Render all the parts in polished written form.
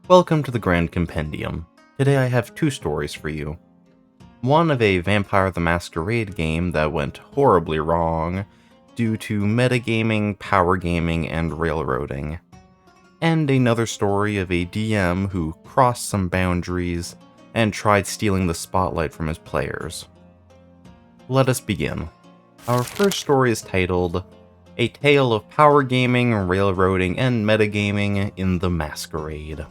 Welcome to the Grand Compendium. Today I have two stories for you. One of a Vampire the Masquerade game that went horribly wrong due to metagaming, power gaming, and railroading. And another story of a DM who crossed some boundaries and tried stealing the spotlight from his players. Let us begin. Our first story is titled A Tale of Power Gaming, Railroading, and Metagaming in the Masquerade.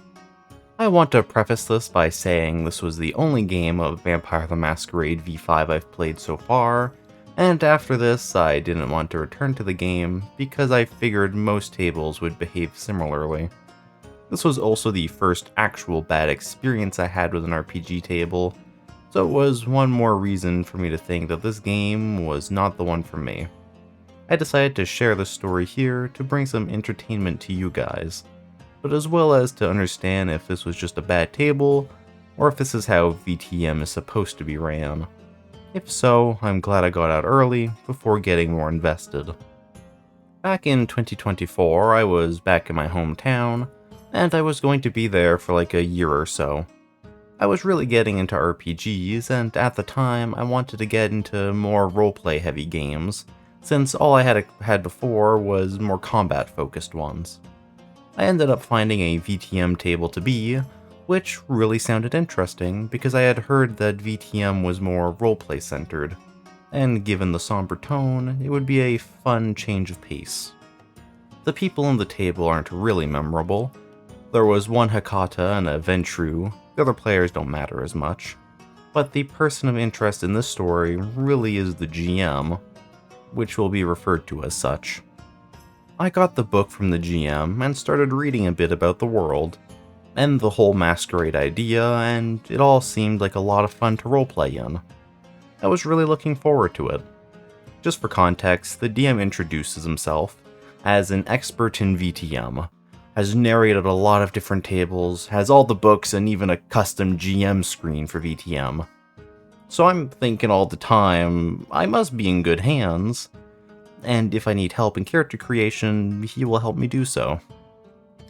I want to preface this by saying this was the only game of Vampire the Masquerade V5 I've played so far, and after this I didn't want to return to the game because I figured most tables would behave similarly. This was also the first actual bad experience I had with an RPG table, so it was one more reason for me to think that this game was not the one for me. I decided to share this story here to bring some entertainment to you guys, but as well as to understand if this was just a bad table, or if this is how VTM is supposed to be ran. If so, I'm glad I got out early, before getting more invested. Back in 2024, I was back in my hometown, and I was going to be there for like a year or so. I was really getting into RPGs, and at the time, I wanted to get into more roleplay heavy games, since all I had before was more combat-focused ones. I ended up finding a VTM table to be, which really sounded interesting because I had heard that VTM was more roleplay centered, and given the somber tone, it would be a fun change of pace. The people on the table aren't really memorable. There was one Hakata and a Ventru, the other players don't matter as much, but the person of interest in this story really is the GM, which will be referred to as such. I got the book from the GM and started reading a bit about the world, and the whole masquerade idea, and it all seemed like a lot of fun to roleplay in. I was really looking forward to it. Just for context, the DM introduces himself as an expert in VTM, has narrated a lot of different tables, has all the books and even a custom GM screen for VTM. So I'm thinking all the time, I must be in good hands, and if I need help in character creation, he will help me do so.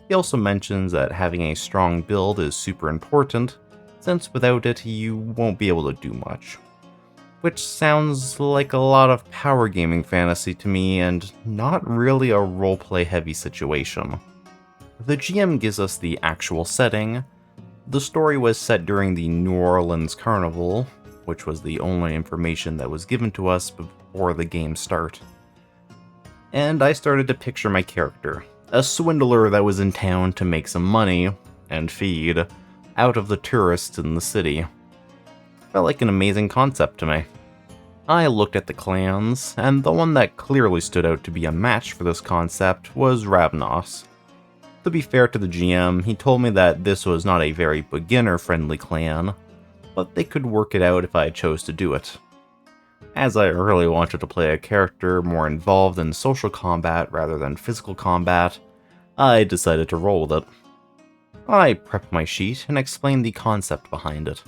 He also mentions that having a strong build is super important, since without it you won't be able to do much. Which sounds like a lot of power gaming fantasy to me and not really a roleplay heavy situation. The GM gives us the actual setting. The story was set during the New Orleans Carnival, which was the only information that was given to us before the game start. And I started to picture my character, a swindler that was in town to make some money, and feed, out of the tourists in the city. Felt like an amazing concept to me. I looked at the clans, and the one that clearly stood out to be a match for this concept was Ravnos. To be fair to the GM, he told me that this was not a very beginner-friendly clan, but they could work it out if I chose to do it. As I really wanted to play a character more involved in social combat rather than physical combat, I decided to roll with it. I prepped my sheet and explained the concept behind it.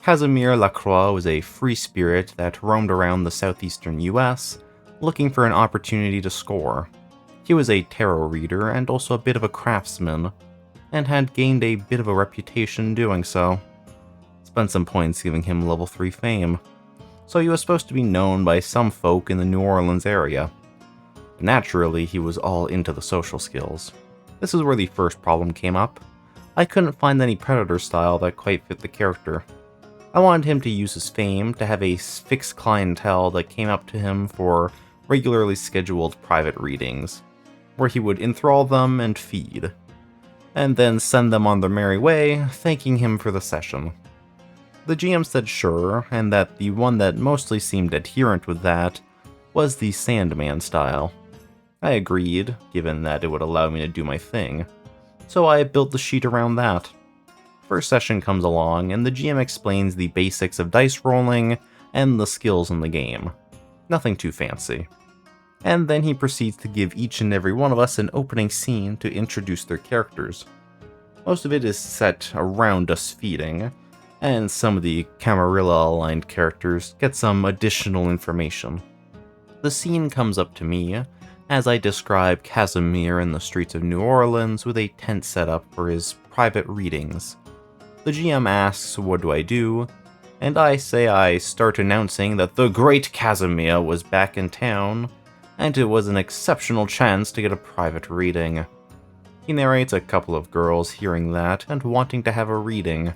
Casimir Lacroix was a free spirit that roamed around the southeastern US, looking for an opportunity to score. He was a tarot reader and also a bit of a craftsman, and had gained a bit of a reputation doing so. Spent some points giving him level 3 fame, so he was supposed to be known by some folk in the New Orleans area. Naturally, he was all into the social skills. This is where the first problem came up. I couldn't find any Predator style that quite fit the character. I wanted him to use his fame to have a fixed clientele that came up to him for regularly scheduled private readings, where he would enthrall them and feed, and then send them on their merry way, thanking him for the session. The GM said sure, and that the one that mostly seemed adherent with that was the Sandman style. I agreed, given that it would allow me to do my thing, so I built the sheet around that. First session comes along, and the GM explains the basics of dice rolling and the skills in the game. Nothing too fancy. And then he proceeds to give each and every one of us an opening scene to introduce their characters. Most of it is set around us feeding, and some of the Camarilla-aligned characters get some additional information. The scene comes up to me, as I describe Casimir in the streets of New Orleans with a tent set up for his private readings. The GM asks what do I do, and I say I start announcing that the great Casimir was back in town, and it was an exceptional chance to get a private reading. He narrates a couple of girls hearing that and wanting to have a reading,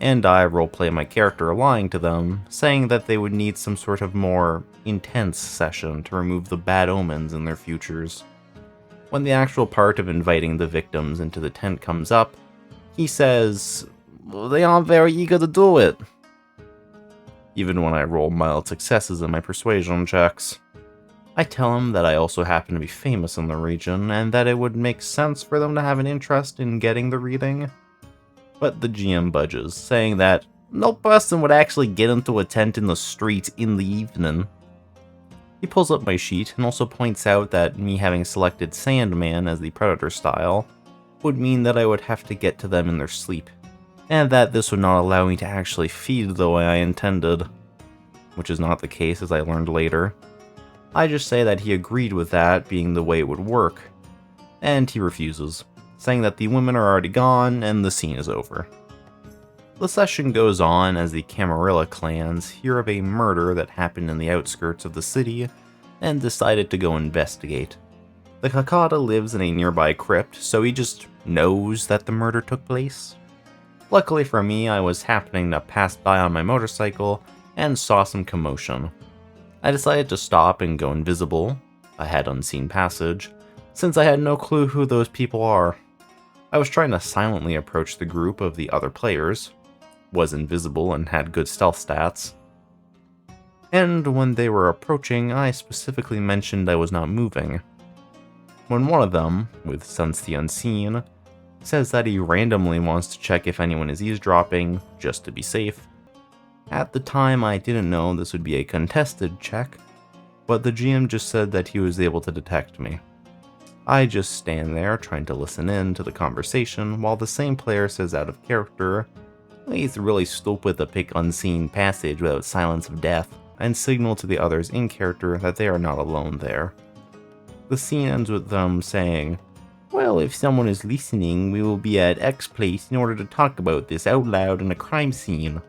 and I roleplay my character lying to them, saying that they would need some sort of more intense session to remove the bad omens in their futures. When the actual part of inviting the victims into the tent comes up, he says, they aren't very eager to do it. Even when I roll mild successes in my persuasion checks. I tell him that I also happen to be famous in the region, and that it would make sense for them to have an interest in getting the reading. But the GM budges, saying that no person would actually get into a tent in the street in the evening. He pulls up my sheet and also points out that me having selected Sandman as the Predator style would mean that I would have to get to them in their sleep, and that this would not allow me to actually feed the way I intended, which is not the case as I learned later. I just say that he agreed with that being the way it would work, and he refuses, saying that the women are already gone and the scene is over. The session goes on as the Camarilla clans hear of a murder that happened in the outskirts of the city and decided to go investigate. The Kakata lives in a nearby crypt, so he just knows that the murder took place. Luckily for me, I was happening to pass by on my motorcycle and saw some commotion. I decided to stop and go invisible. I had unseen passage, since I had no clue who those people are. I was trying to silently approach the group of the other players, was invisible and had good stealth stats. And when they were approaching, I specifically mentioned I was not moving. When one of them, with Sense the Unseen, says that he randomly wants to check if anyone is eavesdropping, just to be safe. At the time, I didn't know this would be a contested check, but the GM just said that he was able to detect me. I just stand there trying to listen in to the conversation while the same player says out of character, "It's really stupid to pick unseen passage without silence of death," and signal to the others in character that they are not alone there. The scene ends with them saying, "Well, if someone is listening, we will be at X place in order to talk about this out loud in a crime scene."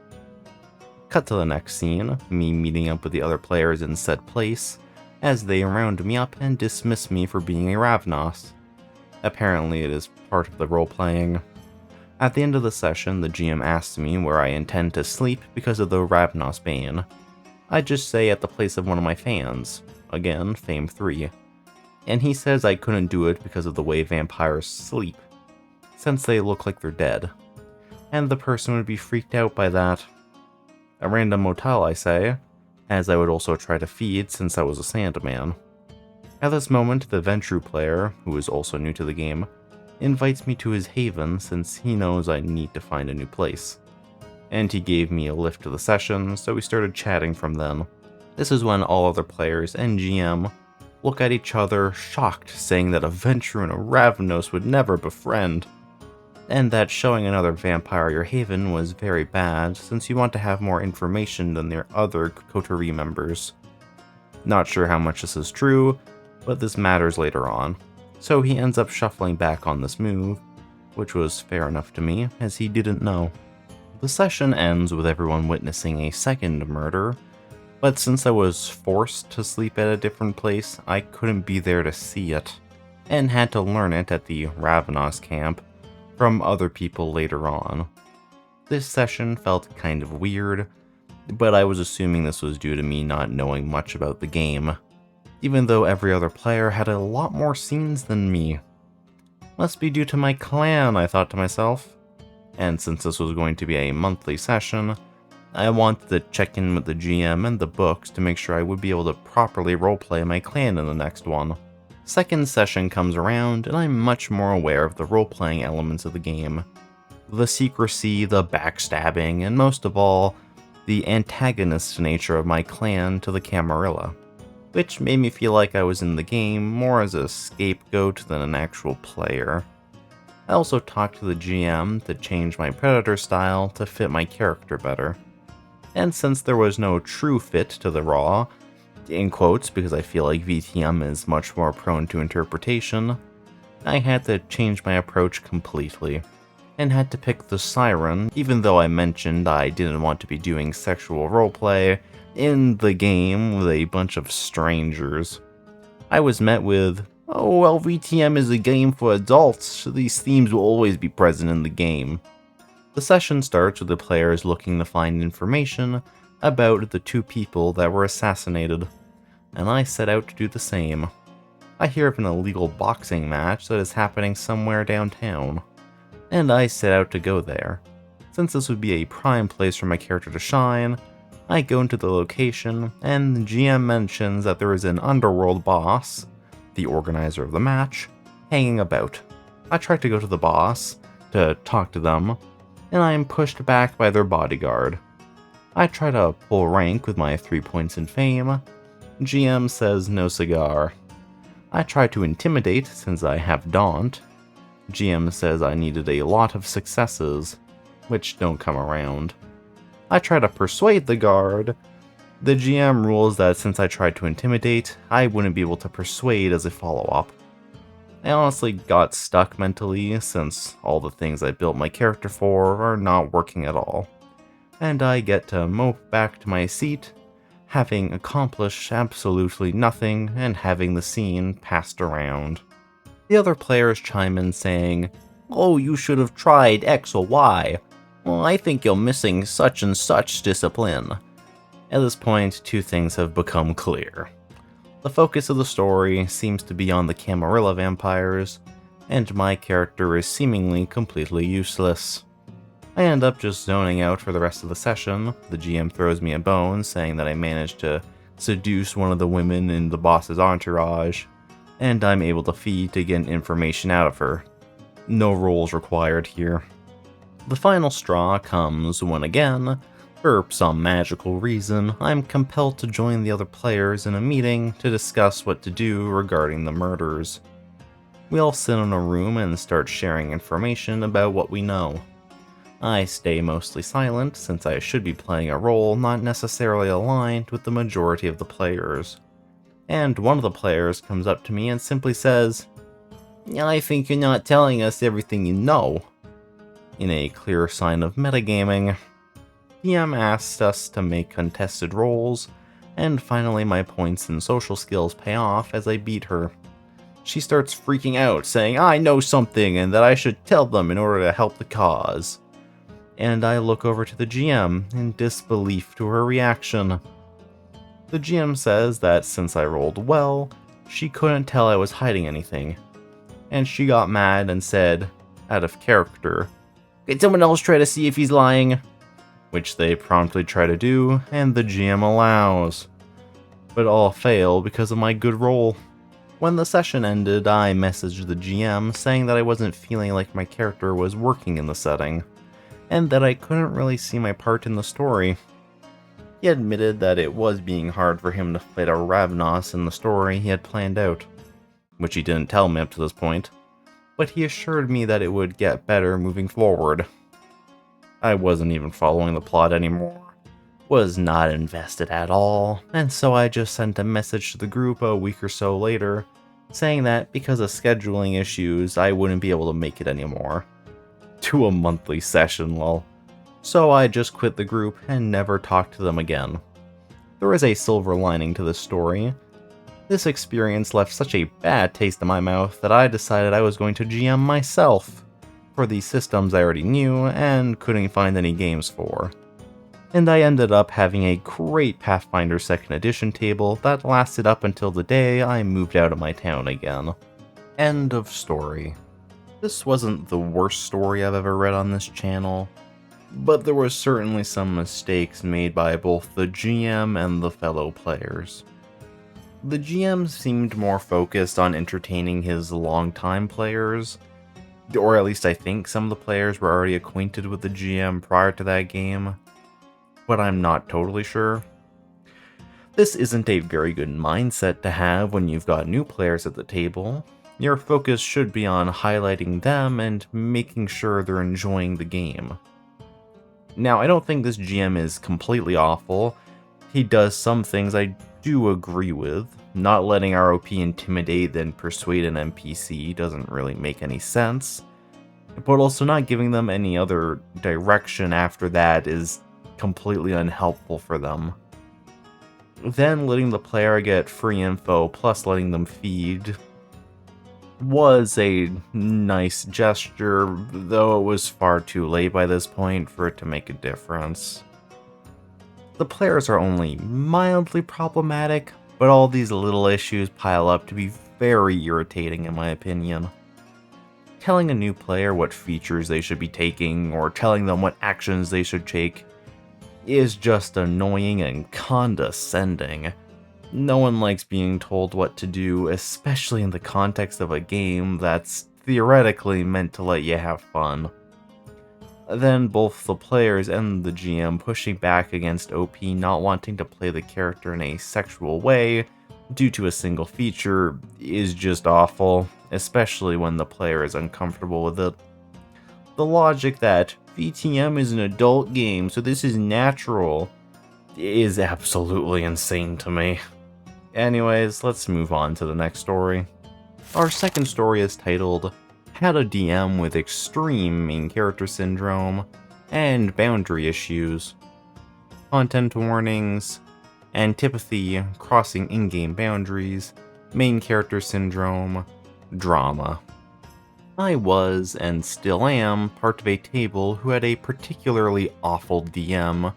Cut to the next scene, me meeting up with the other players in said place, as they round me up and dismiss me for being a Ravnos. Apparently it is part of the role-playing. At the end of the session, the GM asks me where I intend to sleep because of the Ravnos Bane. I just say at the place of one of my fans, again, Fame 3. And he says I couldn't do it because of the way vampires sleep, since they look like they're dead. And the person would be freaked out by that. A random motel, I say, as I would also try to feed since I was a Sandman. At this moment, the Ventru player, who is also new to the game, invites me to his haven since he knows I need to find a new place. And he gave me a lift to the session, so we started chatting from then. This is when all other players and GM look at each other, shocked, saying that a Ventru and a Ravnos would never befriend, and that showing another vampire your haven was very bad, since you want to have more information than their other coterie members. Not sure how much this is true, but this matters later on, so he ends up shuffling back on this move, which was fair enough to me, as he didn't know. The session ends with everyone witnessing a second murder, but since I was forced to sleep at a different place, I couldn't be there to see it, and had to learn it at the Ravnos camp from other people later on. This session felt kind of weird, but I was assuming this was due to me not knowing much about the game, even though every other player had a lot more scenes than me. Must be due to my clan, I thought to myself. And since this was going to be a monthly session, I wanted to check in with the GM and the books to make sure I would be able to properly roleplay my clan in the next one. Second session comes around, and I'm much more aware of the role-playing elements of the game. The secrecy, the backstabbing, and most of all, the antagonist nature of my clan to the Camarilla, which made me feel like I was in the game more as a scapegoat than an actual player. I also talked to the GM to change my Predator style to fit my character better. And since there was no true fit to the Raw, in quotes because I feel like VTM is much more prone to interpretation, I had to change my approach completely, and had to pick the Siren, even though I mentioned I didn't want to be doing sexual roleplay in the game with a bunch of strangers. I was met with, "Oh well, VTM is a game for adults, so these themes will always be present in the game." The session starts with the players looking to find information about the two people that were assassinated, and I set out to do the same. I hear of an illegal boxing match that is happening somewhere downtown, and I set out to go there. Since this would be a prime place for my character to shine, I go into the location, and the GM mentions that there is an underworld boss, the organizer of the match, hanging about. I try to go to the boss to talk to them, and I am pushed back by their bodyguard. I try to pull rank with my 3 points in fame. GM says no cigar. I try to intimidate since I have Daunt. GM says I needed a lot of successes, which don't come around. I try to persuade the guard. The GM rules that since I tried to intimidate, I wouldn't be able to persuade as a follow-up. I honestly got stuck mentally since all the things I built my character for are not working at all. And I get to mope back to my seat, having accomplished absolutely nothing and having the scene passed around. The other players chime in saying, "Oh, you should have tried X or Y. Well, I think you're missing such and such discipline." At this point, two things have become clear. The focus of the story seems to be on the Camarilla vampires, and my character is seemingly completely useless. I end up just zoning out for the rest of the session. The GM throws me a bone saying that I managed to seduce one of the women in the boss's entourage, and I'm able to feed to get information out of her. No rolls required here. The final straw comes when again, for some magical reason, I'm compelled to join the other players in a meeting to discuss what to do regarding the murders. We all sit in a room and start sharing information about what we know. I stay mostly silent since I should be playing a role not necessarily aligned with the majority of the players. And one of the players comes up to me and simply says, "I think you're not telling us everything you know," in a clear sign of metagaming. DM asks us to make contested rolls, and finally my points and social skills pay off as I beat her. She starts freaking out, saying I know something and that I should tell them in order to help the cause. And I look over to the GM in disbelief to her reaction. The GM says that since I rolled well, she couldn't tell I was hiding anything, and she got mad and said, out of character, "Can someone else try to see if he's lying?" Which they promptly try to do, and the GM allows. But all fail because of my good roll. When the session ended, I messaged the GM saying that I wasn't feeling like my character was working in the setting, and that I couldn't really see my part in the story. He admitted that it was being hard for him to fit a Ravnos in the story he had planned out, which he didn't tell me up to this point, but he assured me that it would get better moving forward. I wasn't even following the plot anymore, was not invested at all, and so I just sent a message to the group a week or so later, saying that because of scheduling issues, I wouldn't be able to make it anymore. To a monthly session, lol. So I just quit the group and never talked to them again. There is a silver lining to this story. This experience left such a bad taste in my mouth that I decided I was going to GM myself, for the systems I already knew and couldn't find any games for. And I ended up having a great Pathfinder 2nd Edition table that lasted up until the day I moved out of my town again. End of story. This wasn't the worst story I've ever read on this channel, but there were certainly some mistakes made by both the GM and the fellow players. The GM seemed more focused on entertaining his longtime players, or at least I think some of the players were already acquainted with the GM prior to that game, but I'm not totally sure. This isn't a very good mindset to have when you've got new players at the table. Your focus should be on highlighting them and making sure they're enjoying the game. Now, I don't think this GM is completely awful. He does some things I do agree with. Not letting ROP intimidate then persuade an NPC doesn't really make any sense, but also not giving them any other direction after that is completely unhelpful for them. Then letting the player get free info plus letting them feed was a nice gesture, though it was far too late by this point for it to make a difference. The players are only mildly problematic, but all these little issues pile up to be very irritating in my opinion. Telling a new player what features they should be taking, or telling them what actions they should take, is just annoying and condescending. No one likes being told what to do, especially in the context of a game that's theoretically meant to let you have fun. Then both the players and the GM pushing back against OP not wanting to play the character in a sexual way due to a single feature is just awful, especially when the player is uncomfortable with it. The logic that VTM is an adult game, so this is natural, is absolutely insane to me. Anyways, let's move on to the next story. Our second story is titled How to DM with Extreme Main Character Syndrome and Boundary Issues. Content warnings, antipathy, crossing in-game boundaries, main character syndrome, drama. I was, and still am, part of a table who had a particularly awful DM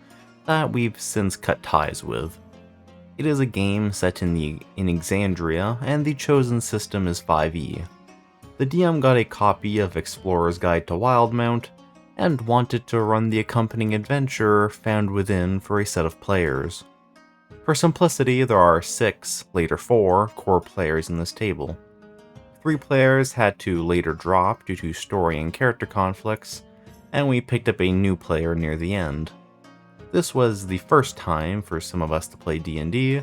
that we've since cut ties with. It is a game set in Exandria, and the chosen system is 5e. The DM got a copy of Explorer's Guide to Wildmount, and wanted to run the accompanying adventure found within for a set of players. For simplicity, there are 6, later 4, core players in this table. 3 players had to later drop due to story and character conflicts, and we picked up a new player near the end. This was the first time for some of us to play D&D.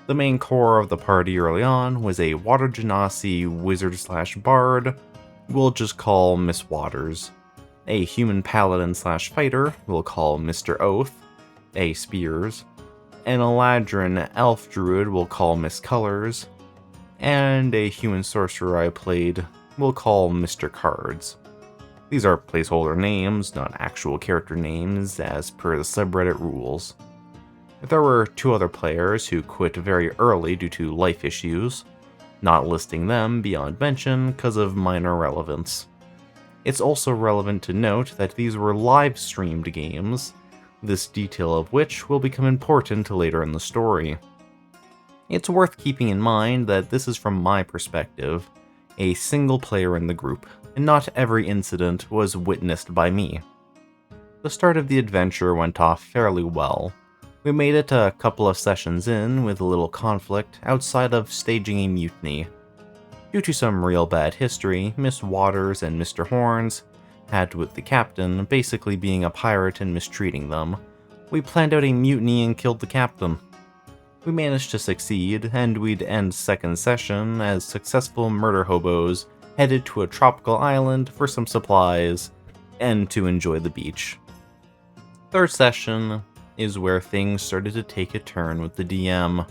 The main core of the party early on was a Water Genasi wizard/bard we'll just call Miss Waters, a human paladin/fighter we'll call Mr. Oath, a Spears, an Eladrin elf druid we'll call Miss Colors, and a human sorcerer I played we'll call Mr. Cards. These are placeholder names, not actual character names, as per the subreddit rules. There were 2 other players who quit very early due to life issues, not listing them beyond mention because of minor relevance. It's also relevant to note that these were live-streamed games, this detail of which will become important later in the story. It's worth keeping in mind that this is from my perspective, a single player in the group, and not every incident was witnessed by me. The start of the adventure went off fairly well. We made it a couple of sessions in with a little conflict outside of staging a mutiny. Due to some real bad history, Miss Waters and Mr. Horns had with the captain basically being a pirate and mistreating them. We planned out a mutiny and killed the captain. We managed to succeed, and we'd end second session as successful murder hobos headed to a tropical island for some supplies and to enjoy the beach. Third session is where things started to take a turn with the DM.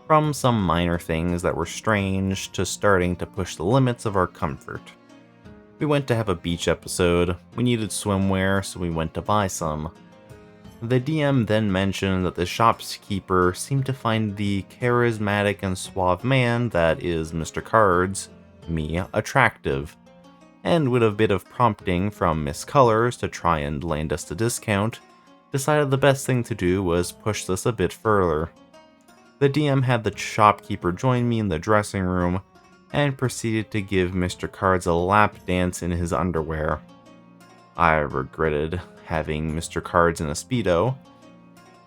From some minor things that were strange to starting to push the limits of our comfort. We went to have a beach episode, we needed swimwear, so we went to buy some. The DM then mentioned that the shopkeeper seemed to find the charismatic and suave man that is Mr. Cards, me, attractive, and with a bit of prompting from Miss Colors to try and land us a discount, decided the best thing to do was push this a bit further. The DM had the shopkeeper join me in the dressing room, and proceeded to give Mr. Cards a lap dance in his underwear. I regretted having Mr. Cards in a Speedo.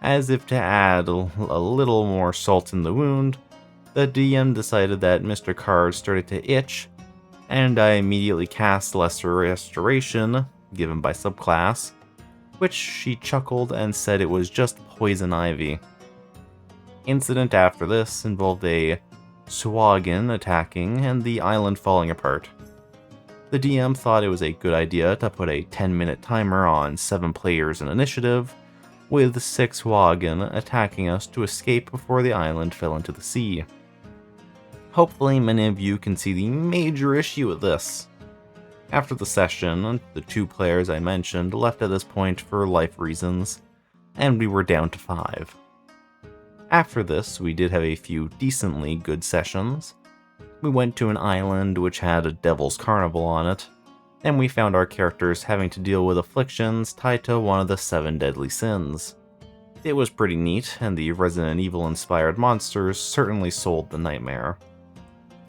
As if to add a little more salt in the wound, the DM decided that Mr. Cards started to itch, and I immediately cast Lesser Restoration, given by subclass, which she chuckled and said it was just poison ivy. Incident after this involved a Swagan attacking and the island falling apart. The DM thought it was a good idea to put a 10-minute timer on 7 players in initiative, with 6 Wagon attacking us to escape before the island fell into the sea. Hopefully many of you can see the major issue with this. After the session, the 2 players I mentioned left at this point for life reasons, and we were down to 5. After this, we did have a few decently good sessions. We went to an island which had a devil's carnival on it, and we found our characters having to deal with afflictions tied to one of the 7 deadly sins. It was pretty neat, and the Resident Evil inspired monsters certainly sold the nightmare.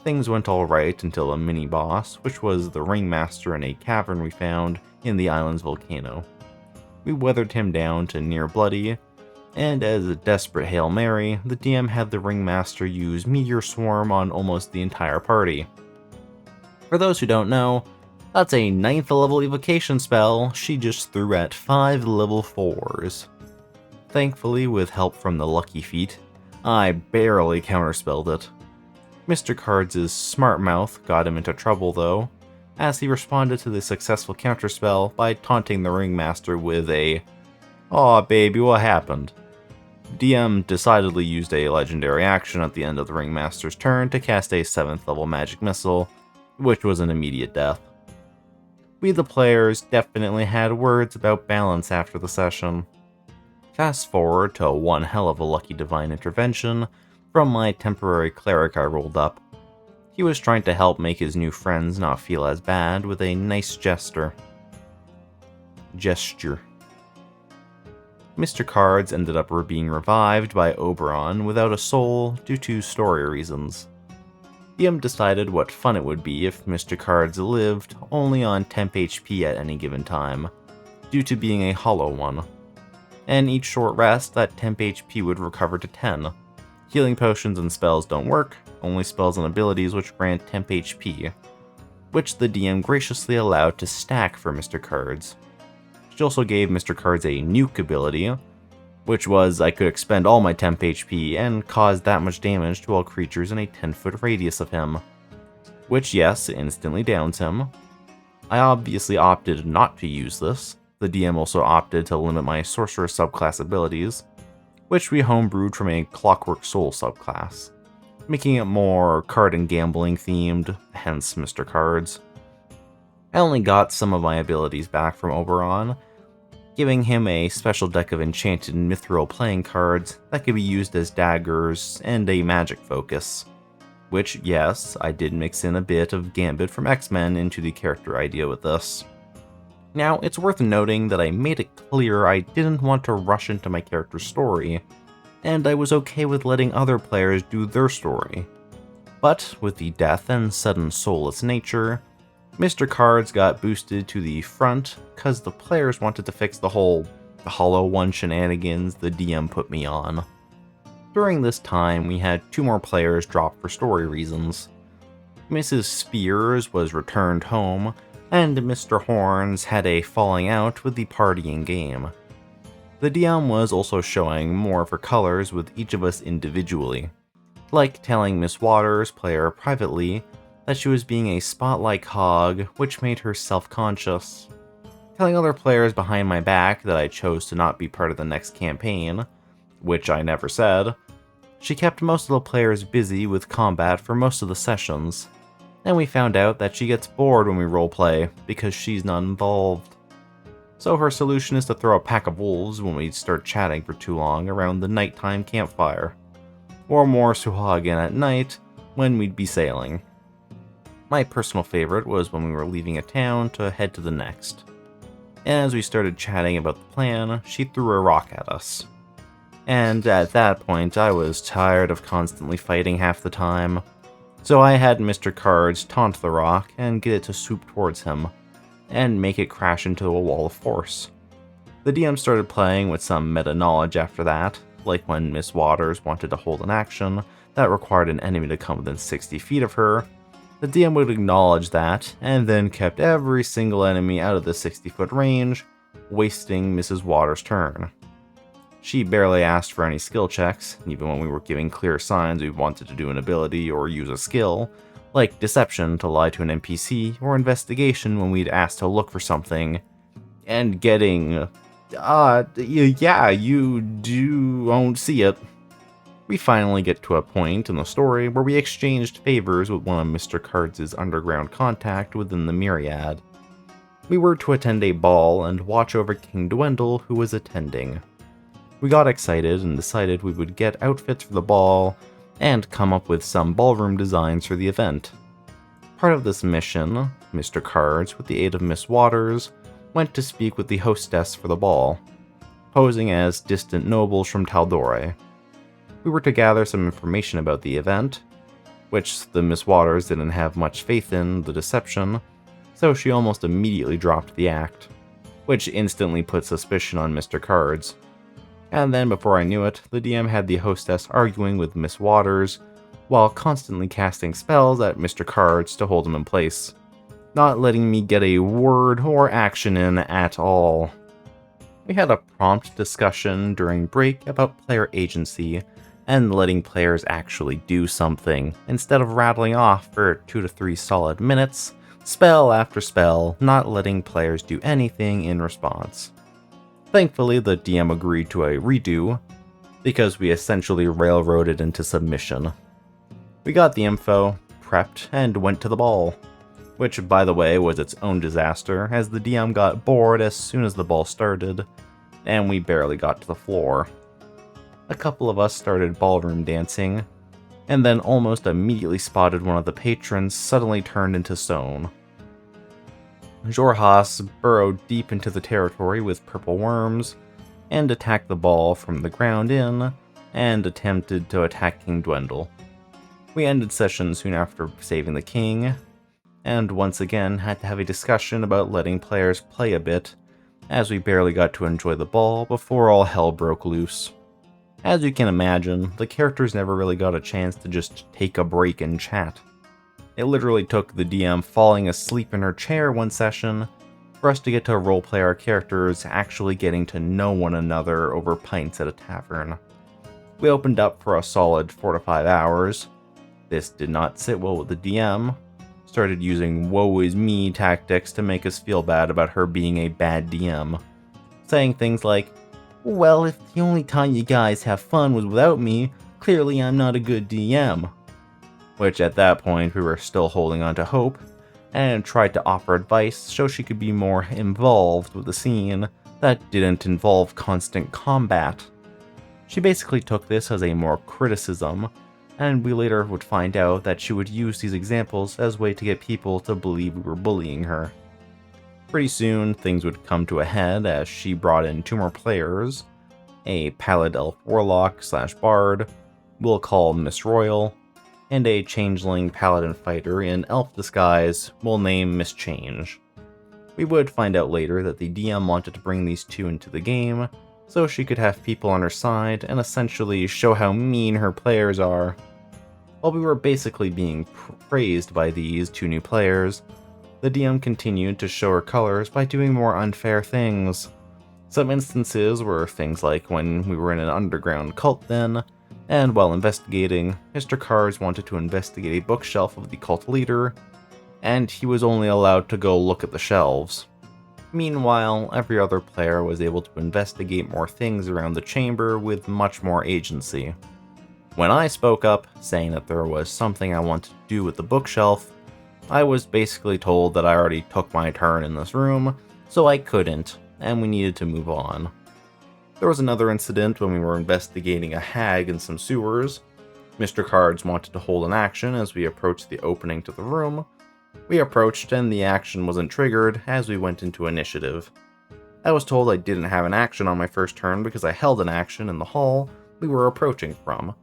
Things went alright until a mini-boss, which was the ringmaster in a cavern we found in the island's volcano. We weathered him down to near bloody, and as a desperate Hail Mary, the DM had the ringmaster use Meteor Swarm on almost the entire party. For those who don't know, that's a 9th level evocation spell she just threw at 5 level 4s. Thankfully, with help from the lucky feat, I barely counterspelled it. Mr. Cards' smart mouth got him into trouble though, as he responded to the successful counterspell by taunting the ringmaster with a "Aw baby, what happened?" DM decidedly used a legendary action at the end of the ringmaster's turn to cast a 7th level magic missile, which was an immediate death. We the players definitely had words about balance after the session. Fast forward to one hell of a lucky divine intervention from my temporary cleric I rolled up. He was trying to help make his new friends not feel as bad with a nice gesture. Mr. Cards ended up being revived by Oberon without a soul due to story reasons. DM decided what fun it would be if Mr. Cards lived only on temp HP at any given time, due to being a hollow one. And each short rest, that temp HP would recover to 10. Healing potions and spells don't work, only spells and abilities which grant temp HP, which the DM graciously allowed to stack for Mr. Cards. She also gave Mr. Cards a nuke ability, which was I could expend all my temp HP and cause that much damage to all creatures in a 10-foot radius of him, which yes, instantly downs him. I obviously opted not to use this. The DM also opted to limit my sorcerer subclass abilities, which we homebrewed from a Clockwork Soul subclass, making it more card and gambling themed, hence Mr. Cards. I only got some of my abilities back from Oberon, giving him a special deck of enchanted mithril playing cards that could be used as daggers and a magic focus. Which, yes, I did mix in a bit of Gambit from X-Men into the character idea with this. Now, it's worth noting that I made it clear I didn't want to rush into my character's story, and I was okay with letting other players do their story. But with the death and sudden soulless nature, Mr. Cards got boosted to the front because the players wanted to fix the Hollow One shenanigans the DM put me on. During this time, we had 2 more players drop for story reasons. Mrs. Spears was returned home, and Mr. Horns had a falling out with the party in game. The DM was also showing more of her colors with each of us individually, like telling Miss Waters, player privately, that she was being a spotlight hog, which made her self-conscious. Telling other players behind my back that I chose to not be part of the next campaign, which I never said. She kept most of the players busy with combat for most of the sessions, and we found out that she gets bored when we roleplay because she's not involved. So her solution is to throw a pack of wolves when we start chatting for too long around the nighttime campfire, or more Suhagen at night when we'd be sailing. My personal favorite was when we were leaving a town to head to the next. And as we started chatting about the plan, she threw a rock at us. And at that point, I was tired of constantly fighting half the time, so I had Mr. Cards taunt the rock and get it to swoop towards him, and make it crash into a wall of force. The DM started playing with some meta-knowledge after that, like when Miss Waters wanted to hold an action that required an enemy to come within 60 feet of her. The DM would acknowledge that, and then kept every single enemy out of the 60-foot range, wasting Mrs. Waters' turn. She barely asked for any skill checks, even when we were giving clear signs we wanted to do an ability or use a skill, like deception to lie to an NPC, or investigation when we'd asked to look for something, and getting Yeah, you won't see it. We finally get to a point in the story where we exchanged favors with one of Mr. Cards' underground contact within the Myriad. We were to attend a ball and watch over King Dwendal, who was attending. We got excited and decided we would get outfits for the ball and come up with some ballroom designs for the event. Part of this mission, Mr. Cards, with the aid of Miss Waters, went to speak with the hostess for the ball, posing as distant nobles from Taldore. We were to gather some information about the event, which the Miss Waters didn't have much faith in the deception, so she almost immediately dropped the act, which instantly put suspicion on Mr. Cards. And then before I knew it, the DM had the hostess arguing with Miss Waters, while constantly casting spells at Mr. Cards to hold him in place, not letting me get a word or action in at all. We had a prompt discussion during break about player agency and letting players actually do something, instead of rattling off for 2 to 3 solid minutes, spell after spell, not letting players do anything in response. Thankfully, the DM agreed to a redo, because we essentially railroaded into submission. We got the info, prepped, and went to the ball, which by the way was its own disaster, as the DM got bored as soon as the ball started, and we barely got to the floor. A couple of us started ballroom dancing, and then almost immediately spotted one of the patrons suddenly turned into stone. Jorhas burrowed deep into the territory with purple worms, and attacked the ball from the ground in, and attempted to attack King Dwendal. We ended session soon after saving the king, and once again had to have a discussion about letting players play a bit, as we barely got to enjoy the ball before all hell broke loose. As you can imagine, the characters never really got a chance to just take a break and chat. It literally took the DM falling asleep in her chair one session for us to get to roleplay our characters actually getting to know one another over pints at a tavern. We opened up for a solid 4 to 5 hours. This did not sit well with the DM, started using woe is me tactics to make us feel bad about her being a bad DM, saying things like, "Well, if the only time you guys have fun was without me, clearly I'm not a good DM." Which at that point we were still holding on to hope, and tried to offer advice so she could be more involved with the scene that didn't involve constant combat. She basically took this as a more criticism, and we later would find out that she would use these examples as a way to get people to believe we were bullying her. Pretty soon, things would come to a head as she brought in 2 more players, a Pallid Elf Warlock / Bard, we'll call Miss Royal, and a Changeling Paladin Fighter in Elf disguise, we'll name Miss Change. We would find out later that the DM wanted to bring these 2 into the game, so she could have people on her side and essentially show how mean her players are. While we were basically being praised by these 2 new players, the DM continued to show her colors by doing more unfair things. Some instances were things like when we were in an underground cult den, and while investigating, Mr. Cards wanted to investigate a bookshelf of the cult leader, and he was only allowed to go look at the shelves. Meanwhile, every other player was able to investigate more things around the chamber with much more agency. When I spoke up, saying that there was something I wanted to do with the bookshelf, I was basically told that I already took my turn in this room, so I couldn't, and we needed to move on. There was another incident when we were investigating a hag in some sewers. Mr. Cards wanted to hold an action as we approached the opening to the room. We approached and the action wasn't triggered as we went into initiative. I was told I didn't have an action on my first turn because I held an action in the hall we were approaching from.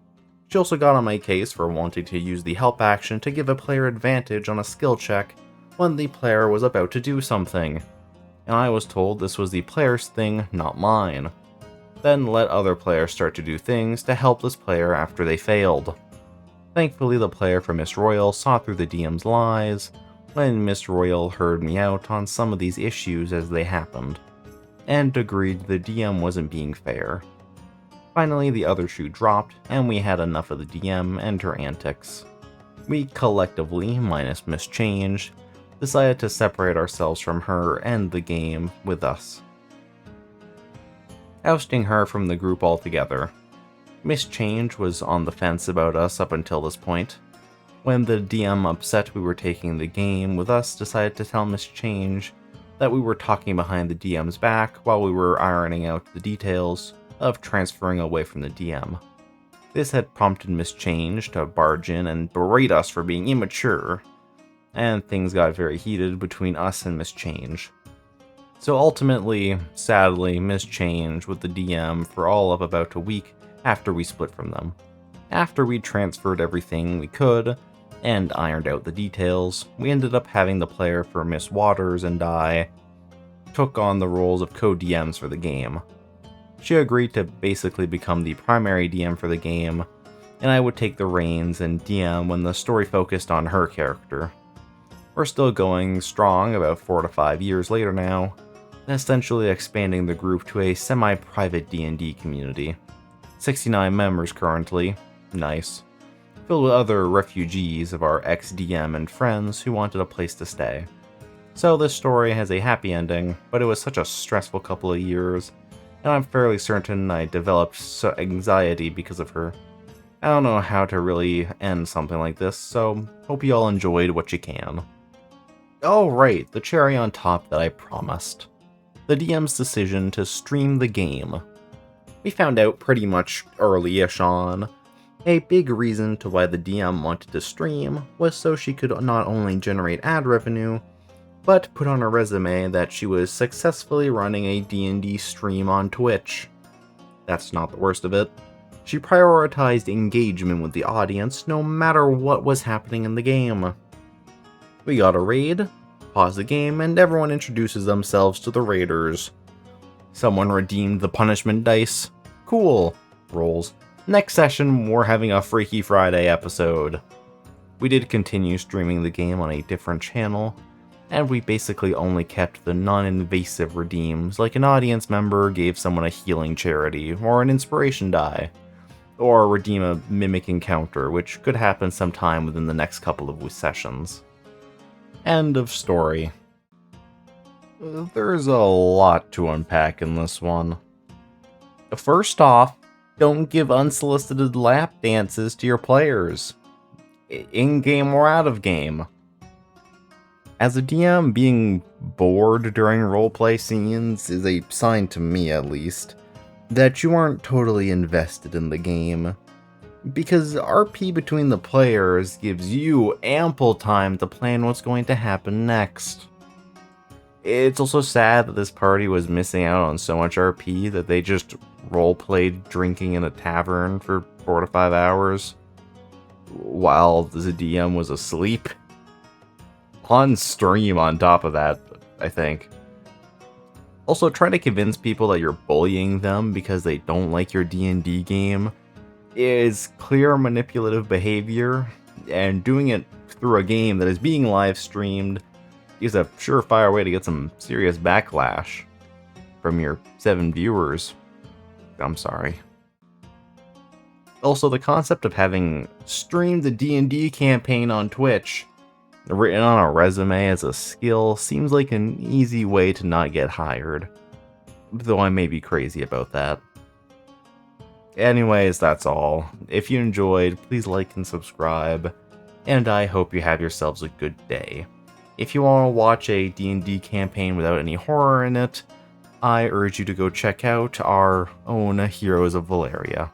She also got on my case for wanting to use the help action to give a player advantage on a skill check when the player was about to do something, and I was told this was the player's thing, not mine. Then let other players start to do things to help this player after they failed. Thankfully, the player for Miss Royal saw through the DM's lies when Miss Royal heard me out on some of these issues as they happened, and agreed the DM wasn't being fair. Finally, the other shoe dropped, and we had enough of the DM and her antics. We collectively, minus Miss Change, decided to separate ourselves from her and the game with us. ousting her from the group altogether. Miss Change was on the fence about us up until this point. When the DM, upset we were taking the game with us, decided to tell Miss Change that we were talking behind the DM's back while we were ironing out the details of transferring away from the DM. This had prompted Miss Change to barge in and berate us for being immature, and things got very heated between us and Miss Change. So ultimately, sadly, Miss Change with the DM for all of about a week after we split from them. After we transferred everything we could and ironed out the details, we ended up having the player for Miss Waters and I took on the roles of co-DMs for the game. She agreed to basically become the primary DM for the game, and I would take the reins and DM when the story focused on her character. We're still going strong about 4 to 5 years later now, essentially expanding the group to a semi-private D&D community. 69 members currently, nice, filled with other refugees of our ex-DM and friends who wanted a place to stay. So this story has a happy ending, but it was such a stressful couple of years, and I'm fairly certain I developed anxiety because of her. I don't know how to really end something like this, so hope you all enjoyed what you can. Oh right, the cherry on top that I promised. The DM's decision to stream the game. We found out pretty much early-ish on. A big reason to why the DM wanted to stream was so she could not only generate ad revenue, but put on her resume that she was successfully running a D&D stream on Twitch. That's not the worst of it. She prioritized engagement with the audience no matter what was happening in the game. We got a raid, pause the game, and everyone introduces themselves to the raiders. Someone redeemed the punishment dice. Cool. Rolls. Next session, we're having a Freaky Friday episode. We did continue streaming the game on a different channel, and we basically only kept the non-invasive redeems, like an audience member gave someone a healing charity, or an inspiration die, or redeem a mimic encounter, which could happen sometime within the next couple of sessions. End of story. There's a lot to unpack in this one. First off, don't give unsolicited lap dances to your players, in-game or out of game. As a DM, being bored during roleplay scenes is a sign, to me at least, that you aren't totally invested in the game. Because RP between the players gives you ample time to plan what's going to happen next. It's also sad that this party was missing out on so much RP that they just roleplayed drinking in a tavern for 4 to 5 hours while the DM was asleep. On stream on top of that, I think. Also, trying to convince people that you're bullying them because they don't like your D&D game is clear manipulative behavior, and doing it through a game that is being live streamed is a surefire way to get some serious backlash from your 7 viewers. I'm sorry. Also, the concept of having streamed the D&D campaign on Twitch written on a resume as a skill seems like an easy way to not get hired, though I may be crazy about that. Anyways, that's all. If you enjoyed, please like and subscribe, and I hope you have yourselves a good day. If you want to watch a D&D campaign without any horror in it, I urge you to go check out our own Heroes of Valeria.